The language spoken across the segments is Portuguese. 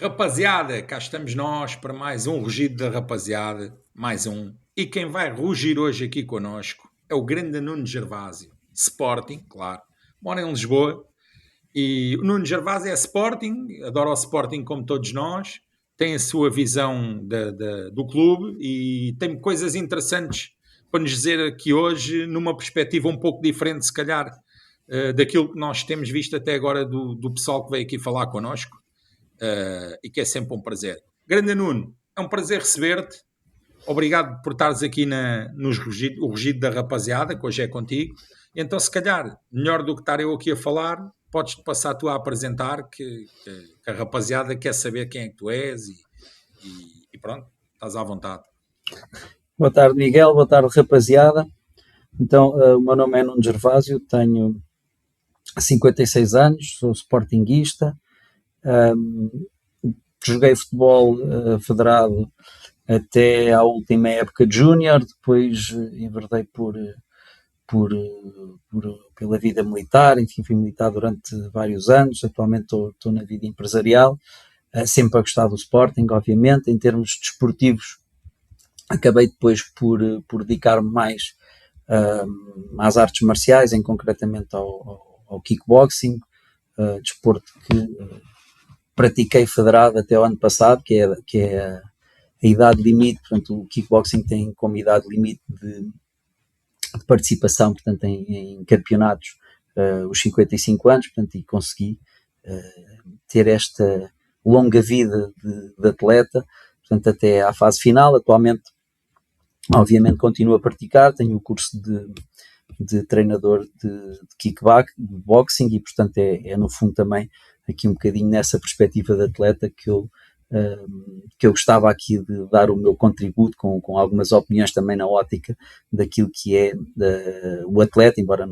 Rapaziada, cá estamos nós para mais um rugido da rapaziada, mais um. E quem vai rugir hoje aqui connosco é o grande Nuno Gervásio, Sporting, claro, mora em Lisboa. E o Nuno Gervásio é Sporting, adora o Sporting como todos nós, tem a sua visão do clube e tem coisas interessantes para nos dizer aqui hoje, numa perspectiva um pouco diferente, se calhar, daquilo que nós temos visto até agora do pessoal que veio aqui falar connosco. E que é sempre um prazer. Grande Nuno, é um prazer receber-te. Obrigado por estares aqui o rugido da rapaziada, que hoje é contigo. Então, se calhar, melhor do que estar eu aqui a falar, podes-te passar tu a apresentar, que a rapaziada quer saber quem é que tu és e pronto, estás à vontade. Boa tarde, Miguel. Boa tarde, rapaziada. Então, o meu nome é Nuno Gervásio, tenho 56 anos, sou sportinguista, joguei futebol federado até à última época de júnior, depois enverdei pela vida militar, enfim, fui militar durante vários anos, atualmente estou na vida empresarial, sempre a gostar do Sporting, obviamente. Em termos desportivos, acabei depois por dedicar-me mais às artes marciais, em concretamente ao kickboxing, desporto que pratiquei federado até o ano passado, que é a idade limite. Portanto, o kickboxing tem como idade limite de participação, portanto, em campeonatos, os 55 anos, portanto, e consegui ter esta longa vida de atleta, portanto, até à fase final. Atualmente, obviamente, continuo a praticar, tenho o curso de treinador de kickboxing e, portanto, é no fundo também aqui um bocadinho nessa perspectiva de atleta que eu gostava aqui de dar o meu contributo com algumas opiniões também na ótica daquilo que é o atleta, embora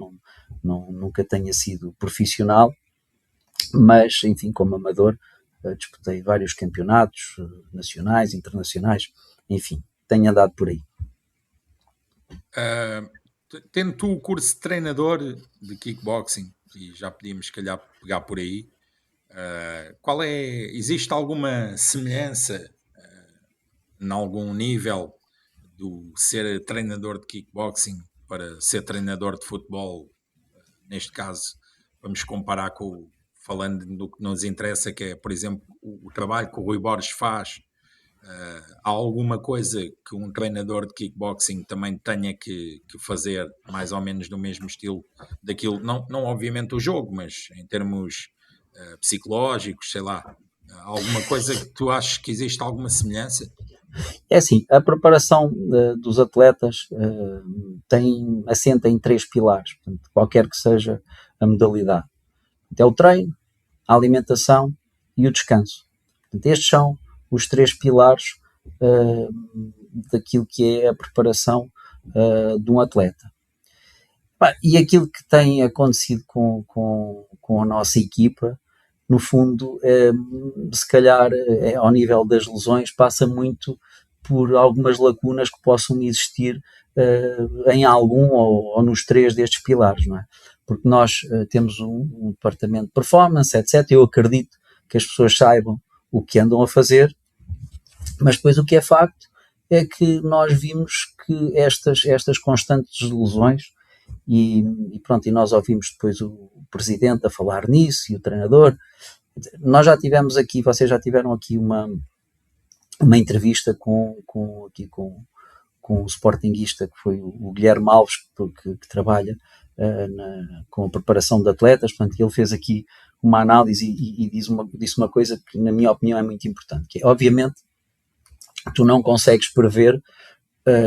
nunca tenha sido profissional, mas, enfim, como amador, disputei vários campeonatos nacionais, internacionais, enfim, tenho andado por aí. Tendo tu o curso de treinador de kickboxing, e já podíamos, se calhar, pegar por aí, existe alguma semelhança em algum nível do ser treinador de kickboxing para ser treinador de futebol? Neste caso, vamos comparar falando do que nos interessa, que é, por exemplo, o trabalho que o Rui Borges faz. Há alguma coisa que um treinador de kickboxing também tenha que fazer mais ou menos no mesmo estilo daquilo, não obviamente o jogo, mas em termos psicológicos, sei lá, alguma coisa que tu achas que existe alguma semelhança? É assim, a preparação dos atletas assenta em 3 pilares, portanto, qualquer que seja a modalidade. É o treino, a alimentação e o descanso. Portanto, estes são os 3 pilares daquilo que é a preparação de um atleta. E aquilo que tem acontecido com a nossa equipa, no fundo, se calhar, ao nível das lesões, passa muito por algumas lacunas que possam existir em algum ou nos 3 destes pilares, não é? Porque nós temos um departamento de performance, etc. Eu acredito que as pessoas saibam o que andam a fazer, mas depois o que é facto é que nós vimos que estas constantes lesões, e pronto, e nós ouvimos depois o presidente a falar nisso e o treinador. Nós já tivemos aqui, vocês já tiveram aqui uma entrevista com o sportinguista que foi o Guilherme Alves, que trabalha com a preparação de atletas. Portanto, ele fez aqui uma análise e disse uma coisa que, na minha opinião, é muito importante, que é, obviamente, tu não consegues prever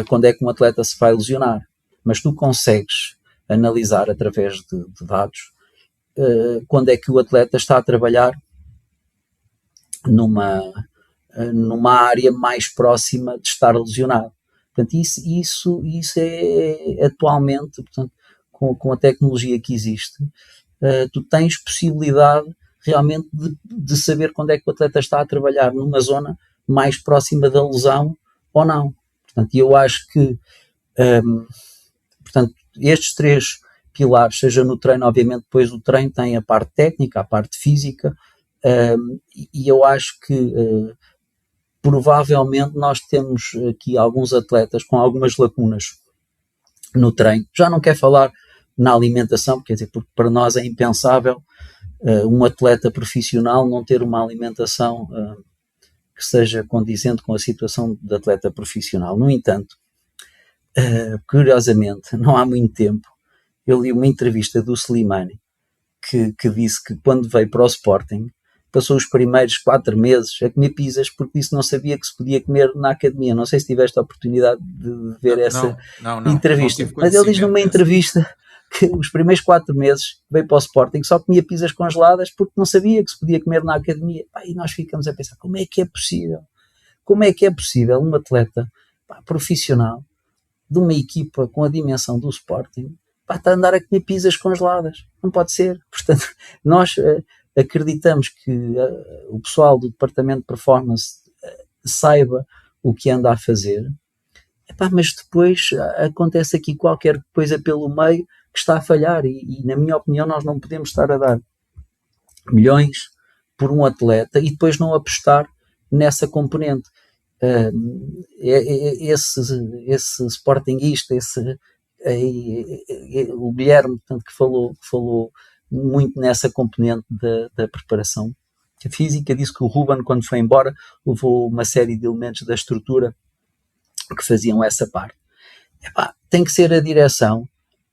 quando é que um atleta se vai lesionar, mas tu consegues analisar através de dados quando é que o atleta está a trabalhar numa área mais próxima de estar lesionado. Portanto, isso é atualmente, portanto, com a tecnologia que existe, tu tens possibilidade realmente de saber quando é que o atleta está a trabalhar numa zona mais próxima da lesão ou não. Portanto, eu acho que portanto, estes 3 pilares, seja no treino, obviamente depois o treino tem a parte técnica, a parte física, E eu acho que provavelmente nós temos aqui alguns atletas com algumas lacunas no treino. Já não quero falar na alimentação, quer dizer, porque para nós é impensável um atleta profissional não ter uma alimentação que seja condizente com a situação de atleta profissional. No entanto, curiosamente, não há muito tempo, eu li uma entrevista do Slimani que disse que quando veio para o Sporting passou os primeiros 4 meses a comer pizzas porque disse que não sabia que se podia comer na academia. Não sei se tiveste a oportunidade de ver essa entrevista. Mas ele diz numa entrevista que os primeiros 4 meses veio para o Sporting só comia pizzas congeladas porque não sabia que se podia comer na academia. E nós ficamos a pensar, como é que é possível? Como é que é possível um atleta profissional de uma equipa com a dimensão do Sporting está a andar a comer pizzas congeladas? Não pode ser. Portanto, nós acreditamos que o pessoal do departamento de performance saiba o que anda a fazer, mas depois acontece aqui qualquer coisa pelo meio que está a falhar e na minha opinião nós não podemos estar a dar milhões por um atleta e depois não apostar nessa componente. Esse sportinguista, o Guilherme, portanto, que falou muito nessa componente da preparação física, disse que o Ruben, quando foi embora, levou uma série de elementos da estrutura que faziam essa parte. Tem que ser a direção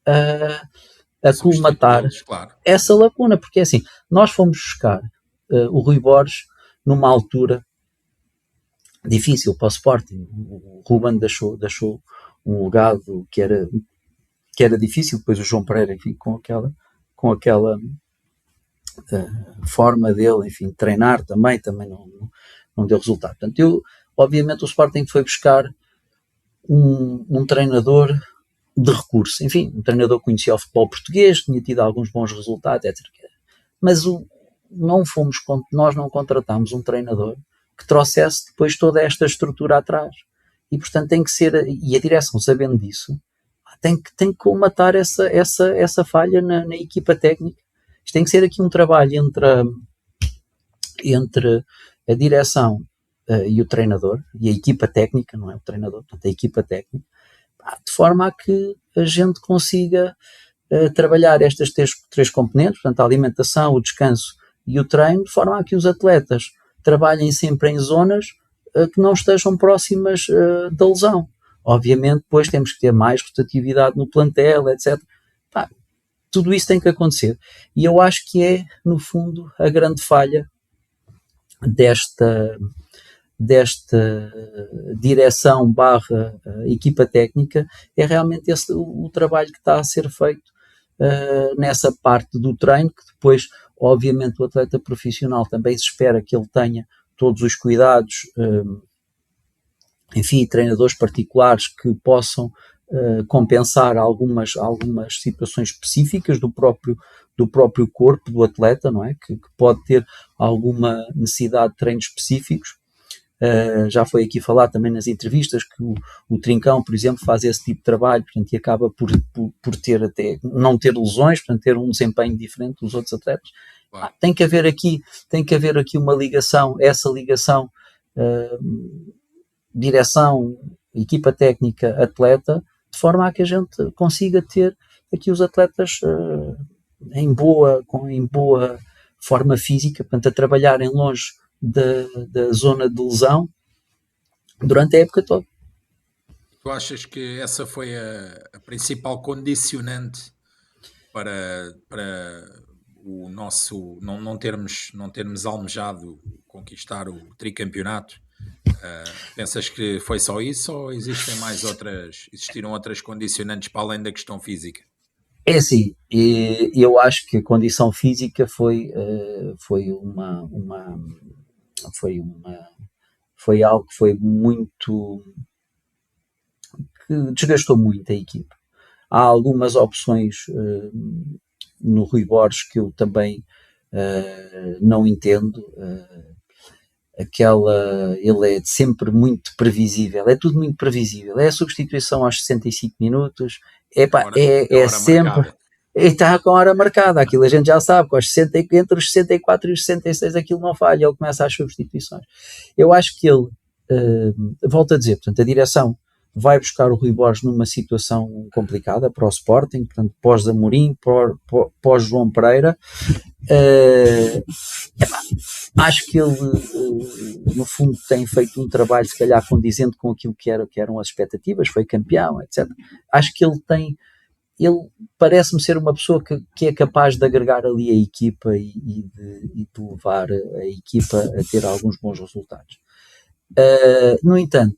a colmatar essa lacuna, porque assim, nós fomos buscar o Rui Borges numa altura difícil para o Sporting. O Ruben deixou um legado que era difícil, depois o João Pereira, enfim, com aquela forma dele, enfim, de treinar também não deu resultado. Portanto, obviamente o Sporting foi buscar um treinador de recurso, enfim, um treinador que conhecia o futebol português, tinha tido alguns bons resultados, etc. Mas nós não contratámos um treinador que trouxesse depois toda esta estrutura atrás. E, portanto, tem que ser, e a direção, sabendo disso, tem que colmatar essa falha na equipa técnica. Isto tem que ser aqui um trabalho entre a direção e o treinador, e a equipa técnica, não é o treinador, portanto, a equipa técnica, de forma a que a gente consiga trabalhar estas três componentes, portanto, a alimentação, o descanso e o treino, de forma a que os atletas trabalhem sempre em zonas que não estejam próximas da lesão. Obviamente, depois temos que ter mais rotatividade no plantel, etc. Tudo isso tem que acontecer. E eu acho que é, no fundo, a grande falha desta direção / equipa técnica, é realmente o trabalho que está a ser feito nessa parte do treino, que depois, obviamente, o atleta profissional também se espera que ele tenha todos os cuidados, enfim, treinadores particulares que possam compensar algumas situações específicas do próprio corpo do atleta, não é? Que pode ter alguma necessidade de treinos específicos. Já foi aqui falar também nas entrevistas que o Trincão, por exemplo, faz esse tipo de trabalho, portanto, e acaba por ter até, não ter lesões, portanto, ter um desempenho diferente dos outros atletas. Tem que haver aqui uma ligação, essa ligação direção, equipa técnica, atleta, de forma a que a gente consiga ter aqui os atletas em boa forma física, portanto, a trabalharem longe da zona de lesão durante a época toda. Tu achas que essa foi a principal condicionante para o nosso não termos almejado conquistar o tricampeonato? Pensas que foi só isso ou existiram outras condicionantes para além da questão física? É assim, eu acho que a condição física foi algo que foi muito, que desgastou muito a equipa. Há algumas opções no Rui Borges que eu também não entendo. Ele é sempre muito previsível, é tudo muito previsível, é a substituição aos 65 minutos, é sempre marcada. E está com a hora marcada, aquilo a gente já sabe, com entre os 64 e os 66 aquilo não falha, ele começa as substituições. Eu acho que ele, volto a dizer, portanto, a direção vai buscar o Rui Borges numa situação complicada para o Sporting, portanto, pós-Amorim, pós-João Pereira. Acho que ele, no fundo, tem feito um trabalho, se calhar, condizente com aquilo que eram as expectativas, foi campeão, etc. Acho que ele parece-me ser uma pessoa que é capaz de agregar ali a equipa e de levar a equipa a ter alguns bons resultados. No entanto,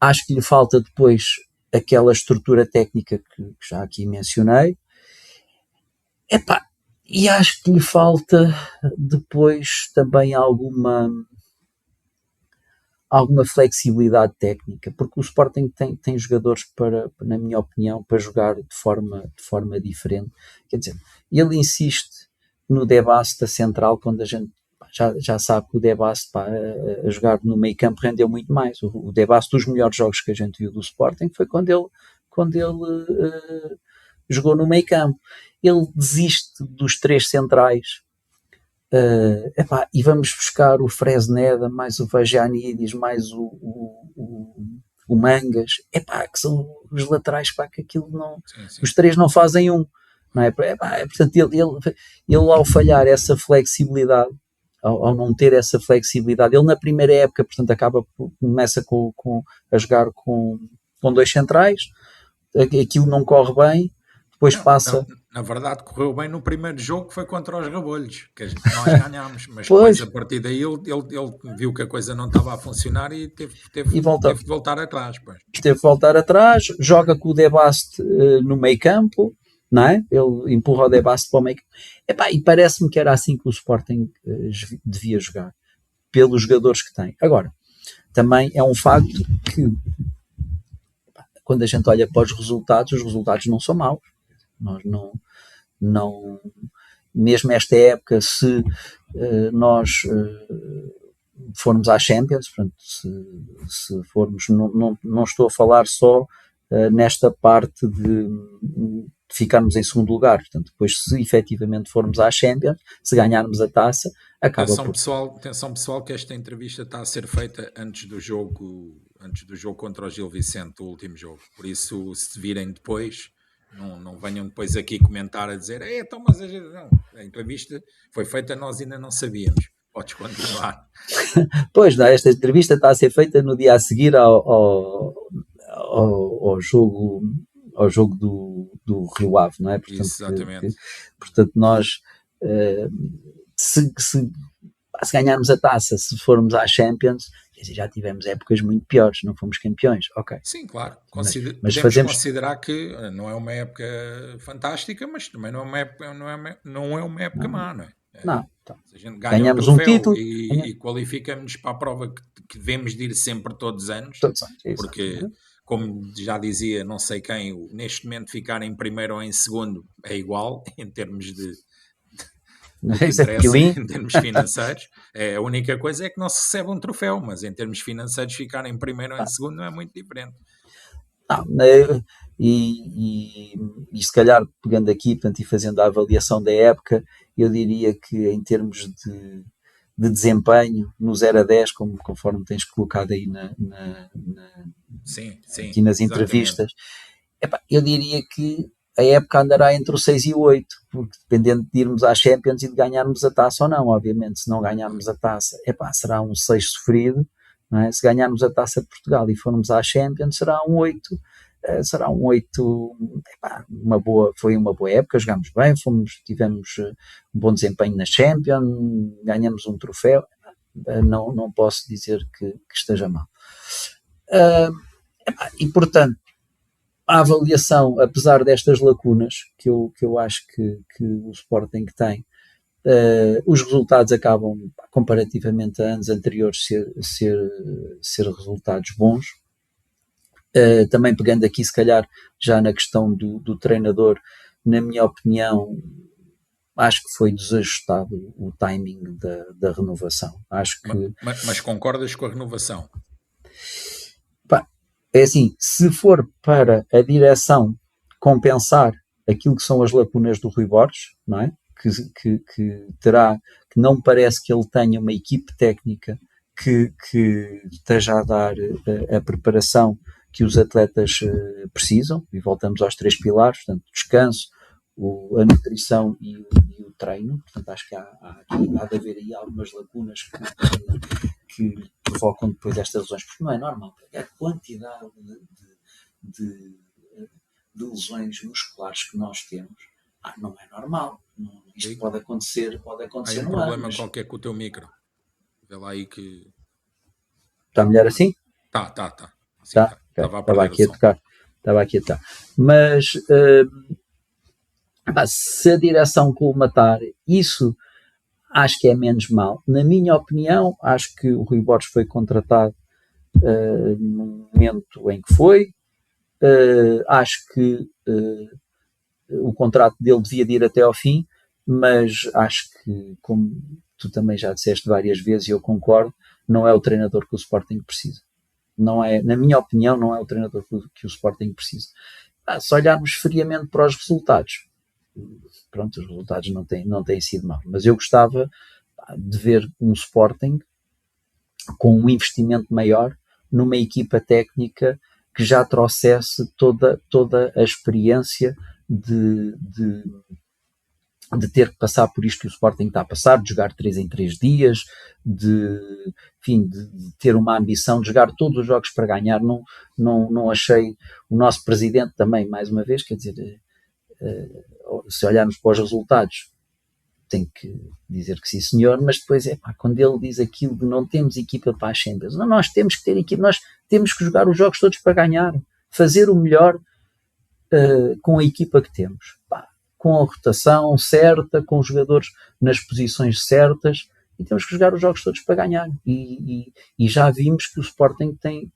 acho que lhe falta depois aquela estrutura técnica que já aqui mencionei. E acho que lhe falta depois também alguma flexibilidade técnica, porque o Sporting tem jogadores na minha opinião, para jogar de forma diferente. Quer dizer, ele insiste no Debasta central, quando a gente já sabe que o Debasta a jogar no meio campo rendeu muito mais. O Debasta, dos melhores jogos que a gente viu do Sporting, foi quando ele jogou no meio campo. Ele desiste dos três centrais, e vamos buscar o Fresneda, mais o Vagianidis, mais o Mangas, que são os laterais, que aquilo não, sim. Os três não fazem um, não é? Portanto, ele ao falhar essa flexibilidade, ao não ter essa flexibilidade, ele na primeira época, portanto, começa a jogar com dois centrais, aquilo não corre bem, depois passa... Na verdade, correu bem no primeiro jogo, que foi contra os Rebolhos, que nós ganhámos, mas depois, a partir daí, ele viu que a coisa não estava a funcionar e teve de voltar atrás. Pois. Teve de voltar atrás, joga com o Debast no meio campo, não é? Ele empurra o Debast para o meio campo. E parece-me que era assim que o Sporting devia jogar, pelos jogadores que tem. Agora, também é um facto que, quando a gente olha para os resultados não são maus. Nós não mesmo esta época, se nós formos à Champions, portanto, se formos, não estou a falar só nesta parte de ficarmos em segundo lugar, portanto, depois se efetivamente formos à Champions, se ganharmos a taça, acaba Atenção pessoal, que esta entrevista está a ser feita antes do jogo contra o Gil Vicente, o último jogo, por isso, se virem depois... Não venham depois aqui comentar a dizer mas a entrevista foi feita, nós ainda não sabíamos. Podes continuar. Pois, esta entrevista está a ser feita no dia a seguir ao jogo do Rio Ave, não é? Portanto, exatamente. Portanto, nós se ganharmos a taça, se formos à Champions, já tivemos épocas muito piores, não fomos campeões, ok. Sim, claro. Mas podemos considerar que não é uma época fantástica, mas também não é uma época má, não é? Não. Então, se a gente ganhamos um título e qualificamos para a prova que devemos de ir sempre todos os anos, porque, como já dizia não sei quem, neste momento ficar em primeiro ou em segundo é igual, em termos de em termos financeiros, a única coisa é que não se recebe um troféu, mas em termos financeiros ficar em primeiro ou em segundo não é muito diferente. E se calhar pegando aqui, portanto, e fazendo a avaliação da época, eu diria que em termos de desempenho no 0 a 10, conforme tens colocado aí sim, aqui nas entrevistas, eu diria que a época andará entre o 6 e o 8, porque dependendo de irmos à Champions e de ganharmos a taça ou não, obviamente, se não ganharmos a taça, será um 6 sofrido, não é? Se ganharmos a taça de Portugal e formos à Champions, será um 8, foi uma boa época, jogámos bem, tivemos um bom desempenho na Champions, ganhamos um troféu, não posso dizer que esteja mal. E portanto, a avaliação, apesar destas lacunas que eu acho que o Sporting tem, os resultados acabam, comparativamente a anos anteriores, ser resultados bons. Também pegando aqui, se calhar, já na questão do treinador, na minha opinião, acho que foi desajustado o timing da renovação. Acho que... Mas concordas com a renovação? É assim, se for para a direção compensar aquilo que são as lacunas do Rui Borges, não é? Que não parece que ele tenha uma equipe técnica que esteja a dar a preparação que os atletas precisam, e voltamos aos 3 pilares, portanto, descanso, a nutrição e o treino. Portanto, acho que há de haver aí algumas lacunas que provocam depois estas lesões, porque não é normal. A quantidade de lesões musculares que nós temos não é normal. Isto pode acontecer Há um problema qualquer com o teu micro. Vê lá aí que... Está melhor assim? Tá. Assim, tá. Estava aqui a tocar. Mas se a direção colmatar, isso acho que é menos mal. Na minha opinião, acho que o Rui Borges foi contratado no momento em que foi. Acho que o contrato dele devia ir até ao fim, mas acho que, como tu também já disseste várias vezes, e eu concordo, não é o treinador que o Sporting precisa. Não é, na minha opinião, não é o treinador que o Sporting precisa. Se olharmos friamente para os resultados, pronto, os resultados não têm sido maus, mas eu gostava de ver um Sporting com um investimento maior numa equipa técnica que já trouxesse toda a experiência de ter que passar por isto que o Sporting está a passar, de jogar 3 em 3 dias, de ter uma ambição de jogar todos os jogos para ganhar. Não achei o nosso presidente também, mais uma vez, quer dizer, se olharmos para os resultados, tem que dizer que sim senhor, mas depois quando ele diz aquilo de não temos equipa para a Champions, não, nós temos que ter equipa, nós temos que jogar os jogos todos para ganhar, fazer o melhor com a equipa que temos, com a rotação certa, com os jogadores nas posições certas, e temos que jogar os jogos todos para ganhar, e já vimos que o Sporting tem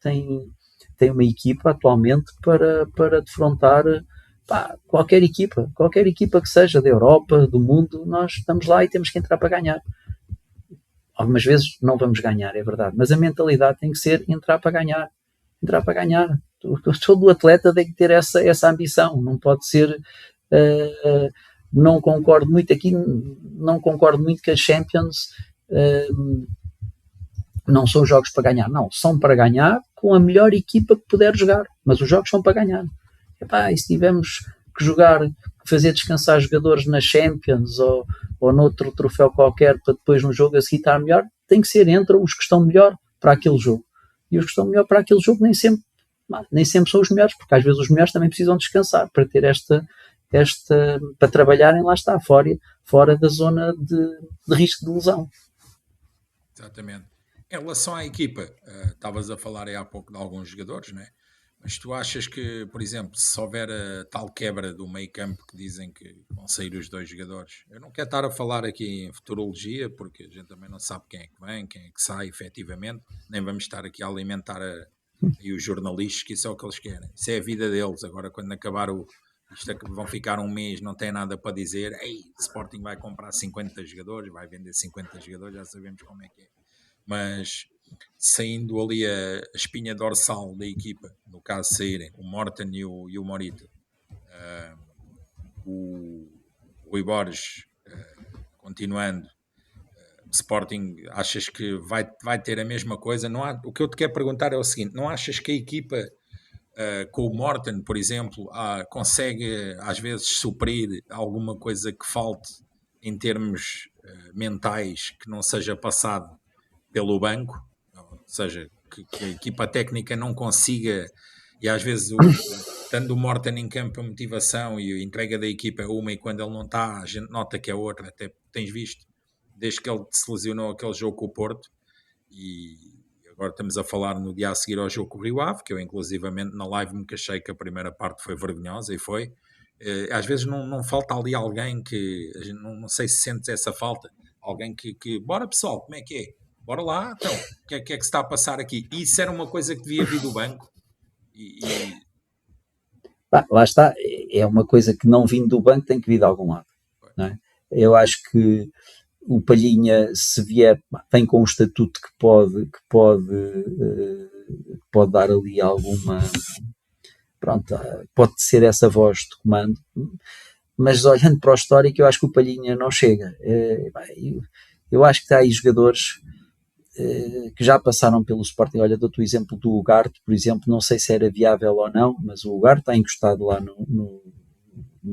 uma equipa atualmente para defrontar qualquer equipa que seja da Europa, do mundo. Nós estamos lá e temos que entrar para ganhar. Algumas vezes não vamos ganhar, é verdade, mas a mentalidade tem que ser entrar para ganhar. Todo atleta tem que ter essa ambição, não pode ser... não concordo muito que as Champions não são jogos para ganhar, não, são para ganhar com a melhor equipa que puder jogar, mas os jogos são para ganhar. E se tivermos que fazer descansar jogadores na Champions ou noutro troféu qualquer para depois no jogo a seguir estar melhor, tem que ser entre os que estão melhor para aquele jogo, e os que estão melhor para aquele jogo nem sempre são os melhores, porque às vezes os melhores também precisam descansar para ter para trabalharem, lá está, fora da zona de risco de lesão. Exatamente. Em relação à equipa, estavas a falar aí há pouco de alguns jogadores, não é? Mas tu achas que, por exemplo, se houver a tal quebra do meio campo que dizem que vão sair os 2 jogadores, eu não quero estar a falar aqui em futurologia, porque a gente também não sabe quem é que vem, quem é que sai efetivamente, nem vamos estar aqui a alimentar e os jornalistas, que isso é o que eles querem. Isso é a vida deles. Agora, quando acabar isto é que vão ficar um mês, não tem nada para dizer, Sporting vai comprar 50 jogadores, vai vender 50 jogadores, já sabemos como é que é. Mas saindo ali a espinha dorsal da equipa, no caso saírem o Morten e o Morita, o Rui Borges continuando, Sporting, achas que vai ter a mesma coisa? O que eu te quero perguntar é o seguinte, não achas que a equipa com o Morten, por exemplo, consegue às vezes suprir alguma coisa que falte em termos mentais, que não seja passado pelo banco? Ou seja, que a equipa técnica não consiga, e às vezes estando o Morten em campo, a motivação e a entrega da equipa é uma, e quando ele não está a gente nota que é outra. Até tens visto, desde que ele se lesionou aquele jogo com o Porto, e agora estamos a falar no dia a seguir ao jogo com o Rio Ave, que eu inclusivamente na live me queixei que a primeira parte foi vergonhosa, e foi. Às vezes não falta ali alguém que, não sei se sentes essa falta, alguém que bora pessoal, como é que é? Bora lá, então, o que é que se está a passar aqui? E isso era uma coisa que devia vir do banco. Lá está, é uma coisa que não vindo do banco tem que vir de algum lado, não é? Eu acho que o Palhinha, se vier, vem com um estatuto que pode dar ali alguma, pronto, pode ser essa voz de comando, mas olhando para o histórico, eu acho que o Palhinha não chega. Eu acho que há aí jogadores que já passaram pelo Sporting. Olha, dou-te o exemplo do Ugarte, por exemplo, não sei se era viável ou não, mas o Ugarte está encostado lá no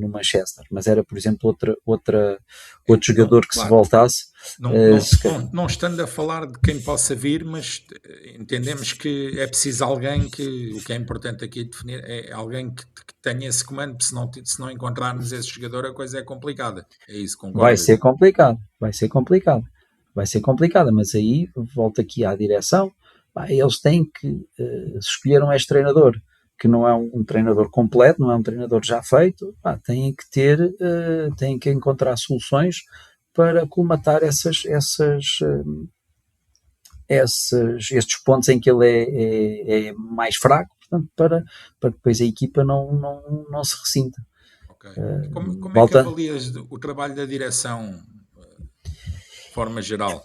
Manchester, mas era, por exemplo, outro jogador que se voltasse. Não estando a falar de quem possa vir, mas entendemos que é preciso alguém que, o que é importante aqui definir, é alguém que tenha esse comando, se não encontrarmos esse jogador, a coisa é complicada. É isso, concordo. Vai ser complicado, mas aí volta aqui à direção. Eles têm que escolher um ex-treinador que não é um treinador completo, não é um treinador já feito, têm que encontrar soluções para colmatar estes pontos em que ele é mais fraco, portanto, para que depois a equipa não se ressinta. Okay. Como é que avalias o trabalho da direção de forma geral?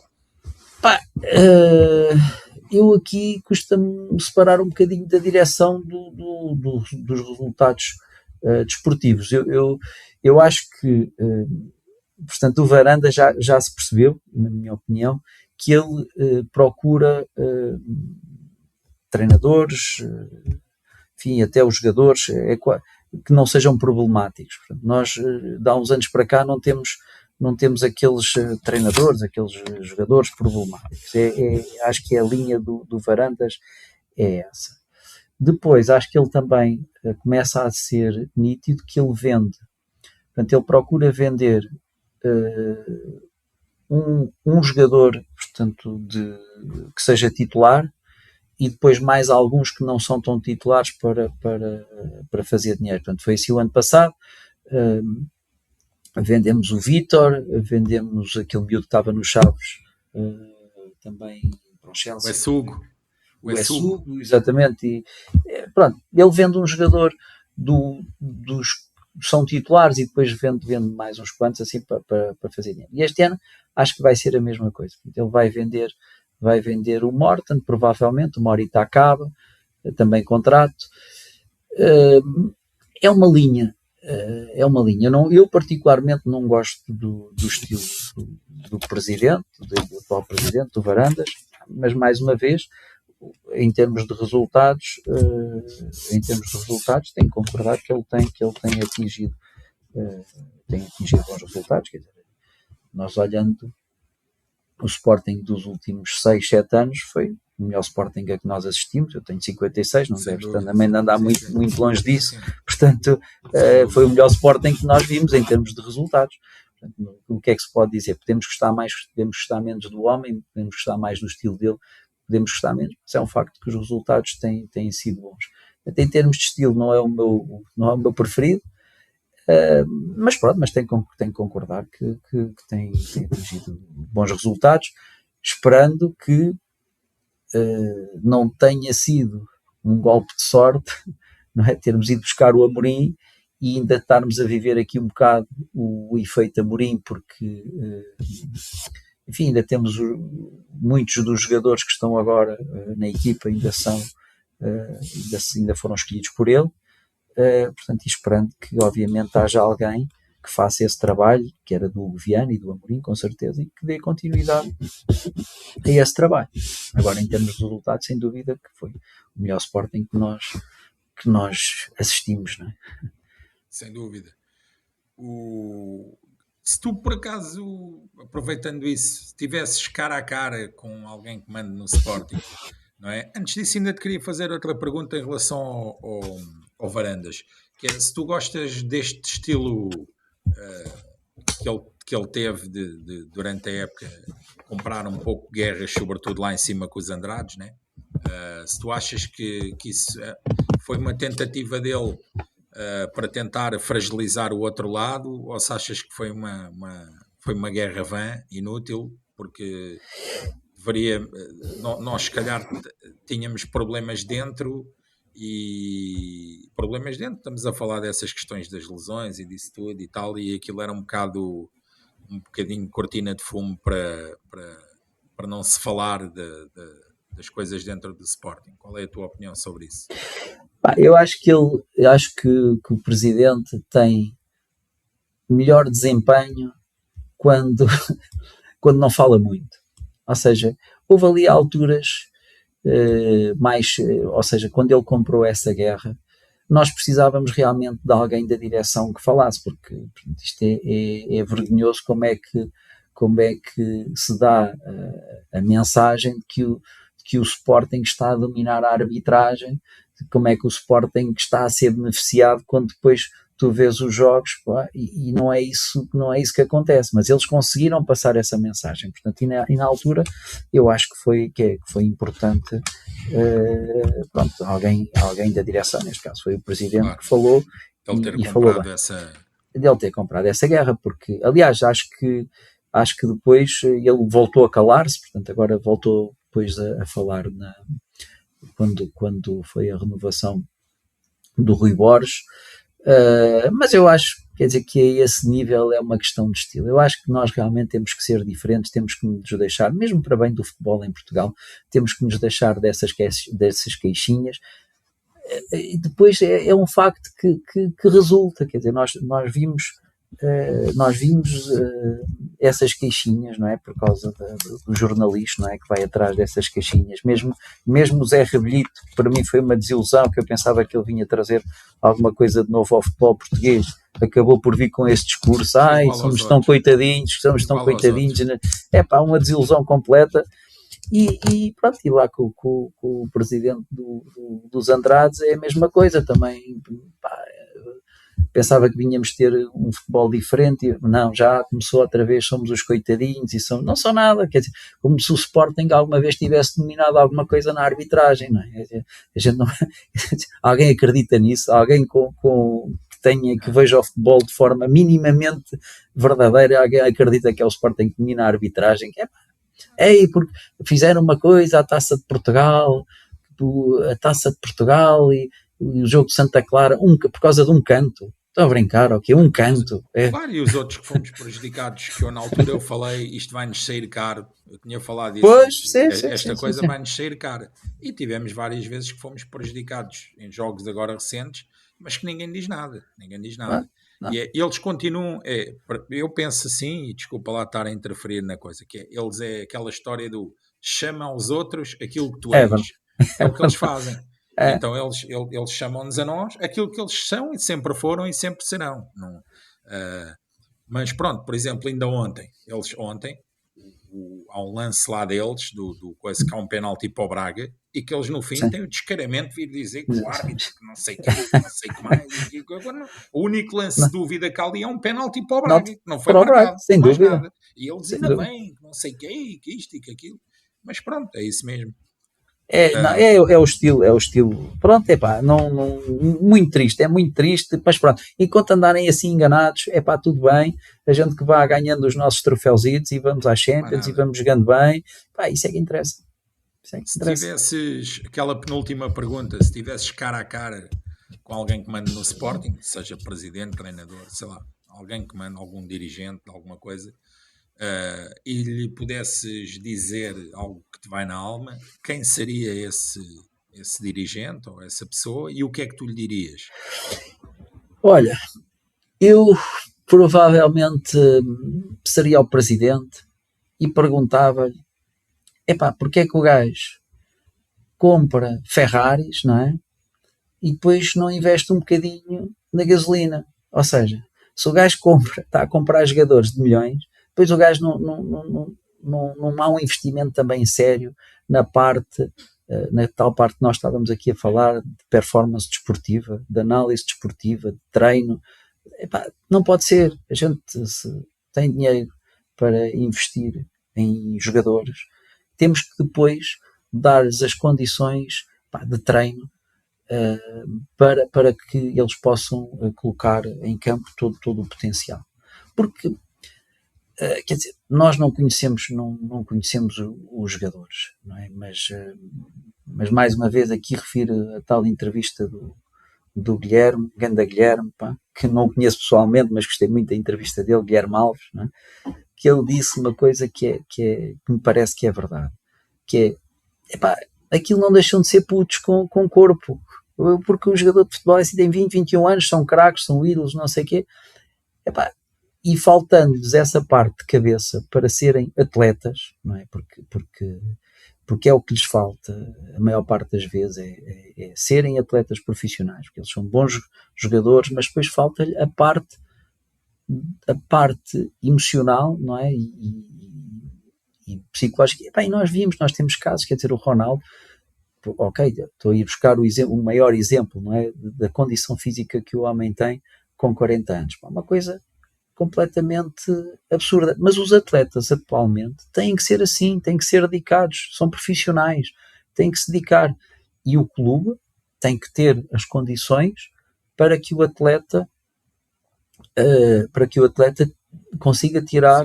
Eu aqui custa-me separar um bocadinho da direção dos resultados desportivos. Eu acho que, portanto, o Varanda já se percebeu, na minha opinião, que ele procura treinadores, enfim, até os jogadores, que não sejam problemáticos. Portanto, nós, de há uns anos para cá, não temos aqueles treinadores, aqueles jogadores problemáticos. Acho que a linha do Varandas é essa. Depois, acho que ele também começa a ser nítido que ele vende. Portanto, ele procura vender um jogador, portanto, que seja titular, e depois mais alguns que não são tão titulares para fazer dinheiro. Portanto, foi assim o ano passado. Vendemos o Vítor, vendemos aquele miúdo que estava nos Chaves, também para o Chelsea. O Essugo, exatamente. E, pronto, ele vende um jogador dos que são titulares e depois vende mais uns quantos assim para fazer dinheiro. E este ano acho que vai ser a mesma coisa. Ele vai vender o Morton, provavelmente, o Morita acaba, também contrato. É uma linha. Eu particularmente não gosto do estilo do presidente, do atual presidente, do Varandas, mas mais uma vez, em termos de resultados, tenho que concordar que ele tem atingido bons resultados. Quer dizer, nós olhando o Sporting dos últimos 6, 7 anos foi o melhor Sporting a que nós assistimos. Eu tenho 56, não deve também andar muito longe disso. Portanto, foi o melhor Sporting que nós vimos em termos de resultados. Portanto, o que é que se pode dizer? Podemos gostar mais, podemos gostar menos do homem, podemos gostar mais do estilo dele, podemos gostar menos, mas é um facto que os resultados têm sido bons. Em termos de estilo, não é o meu preferido, mas pronto, mas tenho que concordar que tem atingido bons resultados, esperando que não tenha sido um golpe de sorte, não é? Termos ido buscar o Amorim e ainda estarmos a viver aqui um bocado o efeito Amorim, porque enfim, ainda temos muitos dos jogadores que estão agora na equipa ainda foram escolhidos por ele. Portanto, esperando que obviamente haja alguém que faça esse trabalho, que era do Hugo Viana e do Amorim, com certeza, e que dê continuidade a esse trabalho. Agora, em termos de resultados, sem dúvida que foi o melhor Sporting que nós assistimos, não é? Sem dúvida. Se tu, por acaso, aproveitando isso, se tivesses cara a cara com alguém que manda no Sporting, não é? Antes disso, ainda te queria fazer outra pergunta em relação ao Varandas, que é se tu gostas deste estilo que ele teve durante a época, comprar um pouco guerras, sobretudo lá em cima com os Andrades, né? Se tu achas que isso foi uma tentativa dele para tentar fragilizar o outro lado, ou se achas que foi uma guerra vã, inútil, porque nós se calhar tínhamos problemas dentro, estamos a falar dessas questões das lesões e disso tudo e tal, e aquilo era um bocadinho cortina de fumo para não se falar das coisas dentro do Sporting. Qual é a tua opinião sobre isso? Eu acho que o presidente tem melhor desempenho quando, quando não fala muito. Ou seja, houve ali alturas ou seja, quando ele comprou essa guerra, nós precisávamos realmente de alguém da direção que falasse, porque isto é vergonhoso como é que se dá a mensagem de que o Sporting está a dominar a arbitragem, de como é que o Sporting está a ser beneficiado quando depois tu vês os jogos, pá, e não é isso que acontece, mas eles conseguiram passar essa mensagem, portanto, e na altura eu acho que foi importante, pronto, alguém da direção, neste caso foi o presidente, Claro. que falou Ele ter e falou comprado bem essa. dele ter comprado essa guerra, porque, aliás, acho que depois ele voltou a calar-se, portanto, agora voltou depois a falar quando foi a renovação do Rui Borges. Mas eu acho, quer dizer, que a esse nível é uma questão de estilo. Eu acho que nós realmente temos que ser diferentes, temos que nos deixar, mesmo para bem do futebol em Portugal, temos que nos deixar dessas queixinhas. E depois é um facto que resulta, quer dizer, nós vimos essas queixinhas, não é? Por causa do jornalista, não é? Que vai atrás dessas queixinhas. Mesmo o Zé Rebelito, que para mim foi uma desilusão, que eu pensava que ele vinha trazer alguma coisa de novo ao futebol português, acabou por vir com esse discurso, somos tão coitadinhos, né? É pá, uma desilusão completa. E pronto, e lá com o presidente dos Andrades é a mesma coisa também. Pá, pensava que vinhamos ter um futebol diferente, não, já começou outra vez, somos os coitadinhos e não são nada, quer dizer, como se o Sporting alguma vez tivesse dominado alguma coisa na arbitragem, não é? A gente não, alguém acredita nisso? Alguém que veja o futebol de forma minimamente verdadeira, alguém acredita que é o Sporting que domina a arbitragem? Porque fizeram uma coisa, a Taça de Portugal e o jogo de Santa Clara, por causa de um canto. Estou a brincar, ok? Um canto. Claro, e os outros que fomos prejudicados, que eu na altura eu falei, isto vai-nos sair caro. Eu tinha falado disso. Pois, esta coisa vai-nos sair cara. E tivemos várias vezes que fomos prejudicados em jogos agora recentes, mas que ninguém diz nada. Ninguém diz nada. Não. E eles continuam, eu penso assim, e desculpa lá estar a interferir na coisa, que eles é aquela história do chama aos outros aquilo que tu és. É o que eles fazem. Então eles chamam-nos a nós aquilo que eles são e sempre foram e sempre serão. Não, mas pronto, por exemplo, ainda ontem, há um lance lá deles, do coisa que há um penalti para o Braga, e que eles no fim têm o descaramento de vir dizer que o árbitro, que não sei quem, que não sei o que mais. O único lance de dúvida que ali é um penalti para o Braga, que não foi marcado, sem mais dúvida. nada. E eles ainda bem, que não sei quem, que isto e que aquilo. Mas pronto, é isso mesmo. É o estilo. Pronto, muito triste, mas pronto. Enquanto andarem assim enganados, tudo bem. A gente que vá ganhando os nossos troféuzitos e vamos às Champions e vamos jogando bem, isso é que interessa. Se tivesses aquela penúltima pergunta, se tivesses cara a cara com alguém que manda no Sporting, seja presidente, treinador, sei lá, alguém que manda, algum dirigente, alguma coisa, e lhe pudesses dizer algo que te vai na alma, quem seria esse dirigente ou essa pessoa e o que é que tu lhe dirias? Olha, eu provavelmente seria o presidente e perguntava-lhe porque é que o gajo compra Ferraris, não é? E depois não investe um bocadinho na gasolina. Ou seja, se o gajo está a comprar jogadores de milhões, depois o gajo não há um investimento também sério na tal parte que nós estávamos aqui a falar, de performance desportiva, de análise desportiva, de treino. Não pode ser. A gente, se tem dinheiro para investir em jogadores, temos que depois dar-lhes as condições de treino para que eles possam colocar em campo todo o potencial. Porque quer dizer, nós não conhecemos os jogadores, não é? Mas mais uma vez aqui refiro a tal entrevista do Guilherme, Ganda Guilherme, que não o conheço pessoalmente, mas gostei muito da entrevista dele, Guilherme Alves, não é? Que ele disse uma coisa que me parece que é verdade, que aquilo não deixam de ser putos com corpo. porque o jogador de futebol assim, tem 20, 21 anos, são craques, são ídolos, não sei o quê. Epá, e faltando-lhes essa parte de cabeça para serem atletas, não é? Porque é o que lhes falta, a maior parte das vezes, é serem atletas profissionais, porque eles são bons jogadores, mas depois falta-lhe a parte emocional, não é? E psicológica. E nós temos casos, quer dizer, o Ronaldo, ok, estou a ir buscar o maior exemplo, não é? Da condição física que o homem tem com 40 anos. Uma coisa completamente absurda. Mas os atletas atualmente têm que ser assim, têm que ser dedicados, são profissionais, têm que se dedicar. E o clube tem que ter as condições para que o atleta consiga tirar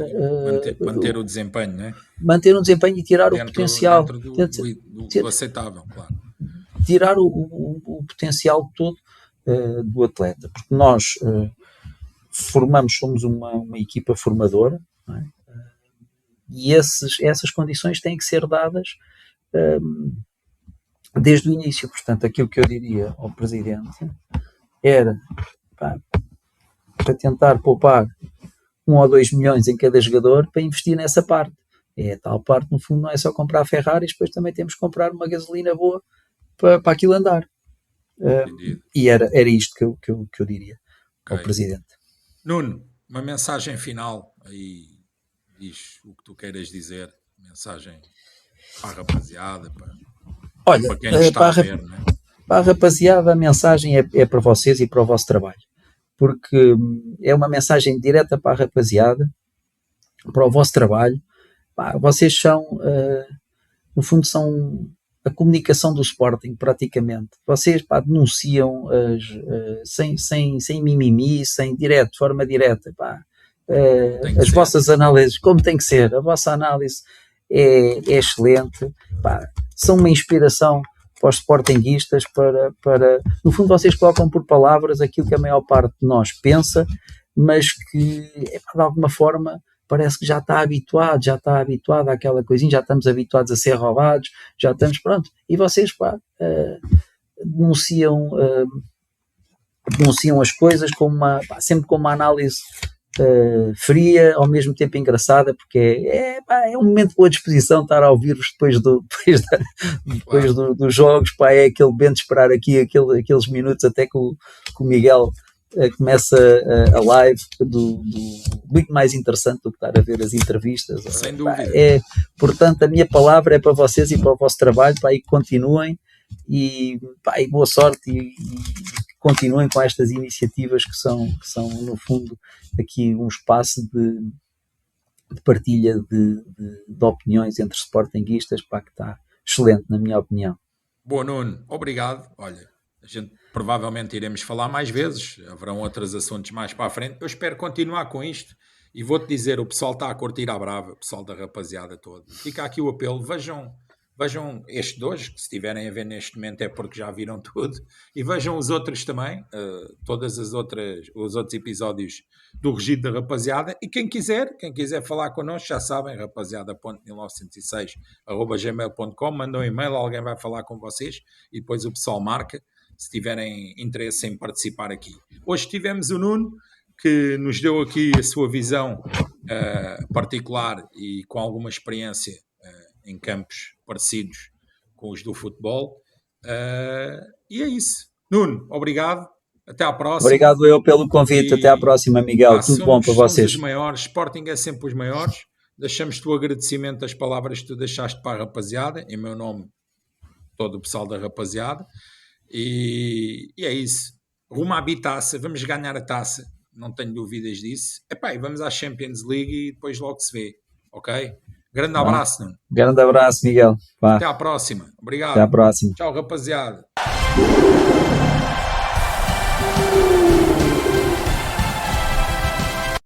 manter o desempenho, não é? Manter um desempenho e tirar o potencial do aceitável, claro. Tirar o potencial todo do atleta, porque nós somos uma equipa formadora, não é? E essas condições têm que ser dadas desde o início. Portanto, aquilo que eu diria ao Presidente era para tentar poupar 1 ou 2 milhões em cada jogador para investir nessa parte. É a tal parte, no fundo, não é só comprar Ferraris, depois também temos que comprar uma gasolina boa para aquilo andar. E era isto que eu diria ao Presidente. Nuno, uma mensagem final aí, diz o que tu queiras dizer, mensagem para a rapaziada, para quem está a ver, não é? Para a rapaziada, a mensagem é para vocês e para o vosso trabalho, porque é uma mensagem direta para a rapaziada, para o vosso trabalho. Vocês são, no fundo, são a comunicação do Sporting, praticamente. Vocês denunciam sem mimimi, direto, de forma direta. As vossas análises, como tem que ser, a vossa análise é excelente. São uma inspiração para os sportinguistas, no fundo vocês colocam por palavras aquilo que a maior parte de nós pensa, mas que de alguma forma parece que já está habituado àquela coisinha, já estamos habituados a ser roubados, já estamos, pronto, e vocês denunciam as coisas sempre com uma análise fria, ao mesmo tempo engraçada, porque é um momento de boa disposição estar a ouvir-vos depois dos jogos. É aquele bem de esperar aqui aqueles minutos até que o Miguel começa a live, muito mais interessante do que estar a ver as entrevistas. Sem dúvida. Portanto, a minha palavra é para vocês e para o vosso trabalho, e continuem, e boa sorte, e continuem com estas iniciativas que são no fundo aqui um espaço de partilha de opiniões entre sportinguistas, que está excelente, na minha opinião. Boa, Nuno, obrigado. Olha, a gente provavelmente iremos falar mais vezes, haverão outros assuntos mais para a frente. Eu espero continuar com isto e vou-te dizer, o pessoal está a curtir à brava, o pessoal da rapaziada toda. Fica aqui o apelo, vejam este de hoje, que se estiverem a ver neste momento é porque já viram tudo, e vejam os outros também, todos os outros episódios do Regido da Rapaziada, e quem quiser falar connosco, já sabem, rapaziada.1906@gmail.com, mandam um e-mail, alguém vai falar com vocês, e depois o pessoal marca, se tiverem interesse em participar aqui. Hoje tivemos o Nuno, que nos deu aqui a sua visão particular e com alguma experiência em campos parecidos com os do futebol. E é isso. Nuno, obrigado. Até à próxima. Obrigado eu pelo convite. Até à próxima, Miguel. Tudo bom para vocês. Somos os maiores. Sporting é sempre os maiores. Deixamos-te o agradecimento das palavras que tu deixaste para a rapaziada. Em meu nome, todo o pessoal da rapaziada. E é isso. Rumo à bitaça. Vamos ganhar a taça. Não tenho dúvidas disso. E vamos à Champions League e depois logo se vê. Ok? Grande abraço, Nuno. Grande abraço, Miguel. Até à próxima. Obrigado. Até à próxima. Tchau, rapaziada.